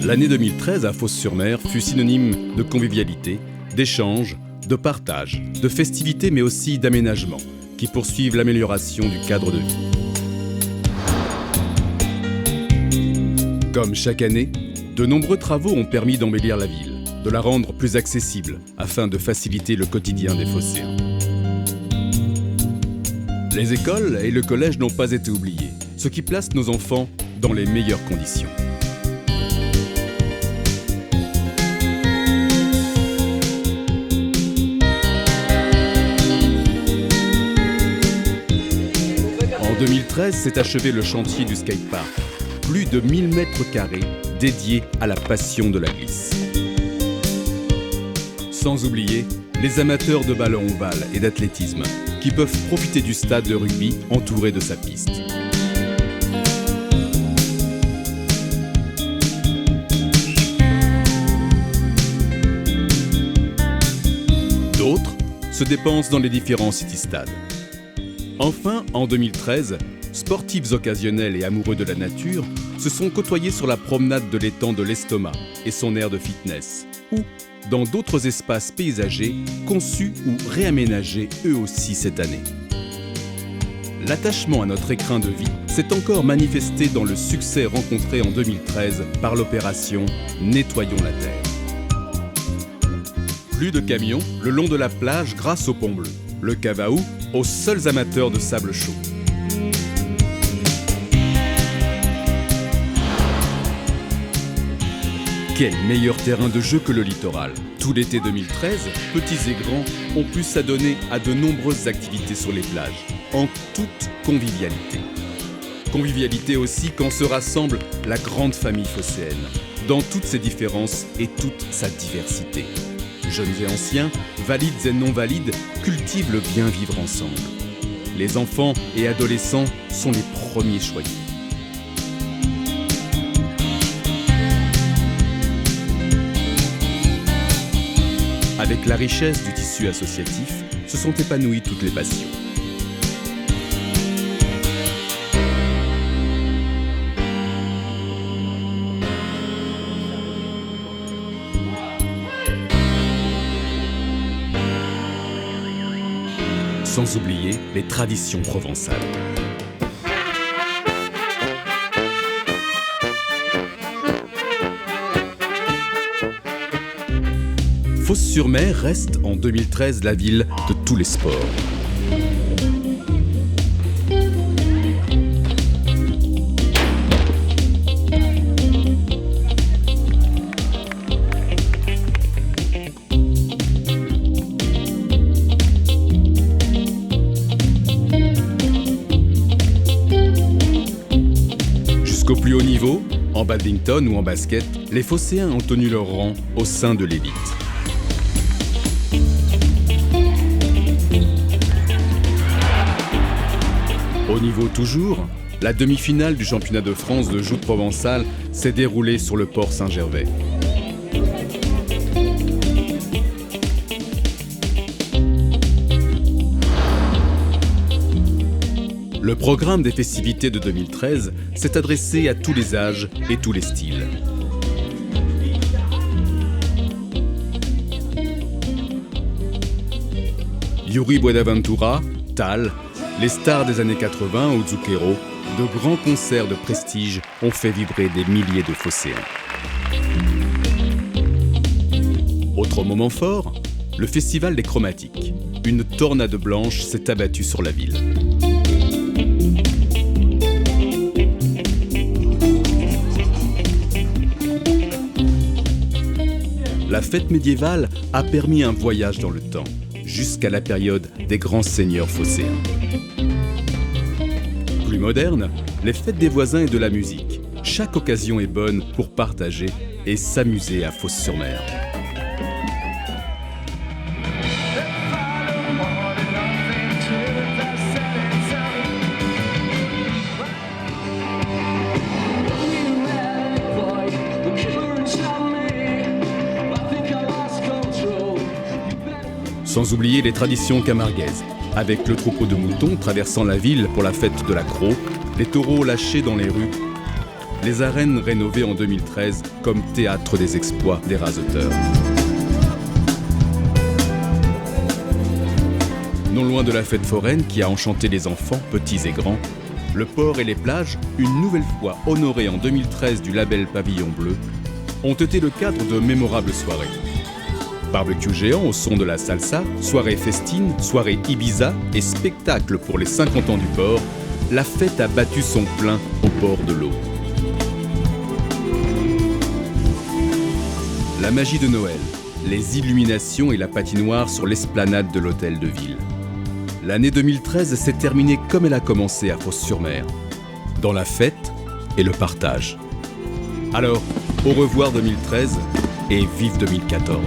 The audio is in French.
L'année 2013 à Fos-sur-Mer fut synonyme de convivialité, d'échange, de partage, de festivité mais aussi d'aménagement qui poursuivent l'amélioration du cadre de vie. Comme chaque année, de nombreux travaux ont permis d'embellir la ville, de la rendre plus accessible afin de faciliter le quotidien des Phocéens. Les écoles et le collège n'ont pas été oubliés, ce qui place nos enfants dans les meilleures conditions. En 2013 s'est achevé le chantier du skatepark, plus de 1000 mètres carrés dédiés à la passion de la glisse. Sans oublier les amateurs de ballon ovale et d'athlétisme qui peuvent profiter du stade de rugby entouré de sa piste. D'autres se dépensent dans les différents city-stades. Enfin, en 2013, sportifs occasionnels et amoureux de la nature se sont côtoyés sur la promenade de l'étang de l'Estomac et son aire de fitness, ou dans d'autres espaces paysagers conçus ou réaménagés eux aussi cette année. L'attachement à notre écrin de vie s'est encore manifesté dans le succès rencontré en 2013 par l'opération Nettoyons la Terre. Plus de camions le long de la plage grâce au Pont Bleu, le Cavaou aux seuls amateurs de sable chaud. Quel meilleur terrain de jeu que le littoral. Tout l'été 2013, petits et grands ont pu s'adonner à de nombreuses activités sur les plages, en toute convivialité. Convivialité aussi quand se rassemble la grande famille phocéenne, dans toutes ses différences et toute sa diversité. Jeunes et anciens, valides et non valides, cultivent le bien vivre ensemble. Les enfants et adolescents sont les premiers choyés. Avec la richesse du tissu associatif, se sont épanouies toutes les passions. Sans oublier les traditions provençales. Fos-sur-Mer reste en 2013 la ville de tous les sports. Jusqu'au plus haut niveau, en badminton ou en basket, les Phocéens ont tenu leur rang au sein de l'élite. Au niveau toujours, la demi-finale du championnat de France de joute provençale s'est déroulée sur le port Saint-Gervais. Le programme des festivités de 2013 s'est adressé à tous les âges et tous les styles. Yuri Buenaventura, Tal, les stars des années 80 ou Zucchero, de grands concerts de prestige ont fait vibrer des milliers de Phocéens. Autre moment fort, le festival des chromatiques. Une tornade blanche s'est abattue sur la ville. La fête médiévale a permis un voyage dans le temps, jusqu'à la période des grands seigneurs phocéens. Plus moderne, les fêtes des voisins et de la musique. Chaque occasion est bonne pour partager et s'amuser à Fos-sur-Mer. Sans oublier les traditions camarguaises, avec le troupeau de moutons traversant la ville pour la fête de la Croix, les taureaux lâchés dans les rues Les arènes rénovées en 2013 comme théâtre des exploits des raseteurs. Non loin de la fête foraine qui a enchanté les enfants, petits et grands, le port et les plages, une nouvelle fois honorés en 2013 du label Pavillon Bleu, ont été le cadre de mémorables soirées. Barbecue géant au son de la salsa, soirée festine, soirée Ibiza et spectacle pour les 50 ans du port, la fête a battu son plein au bord de l'eau. La magie de Noël, les illuminations et la patinoire sur l'esplanade de l'hôtel de ville. L'année 2013 s'est terminée comme elle a commencé à Fos-sur-Mer, dans la fête et le partage. Alors, au revoir 2013 et vive 2014.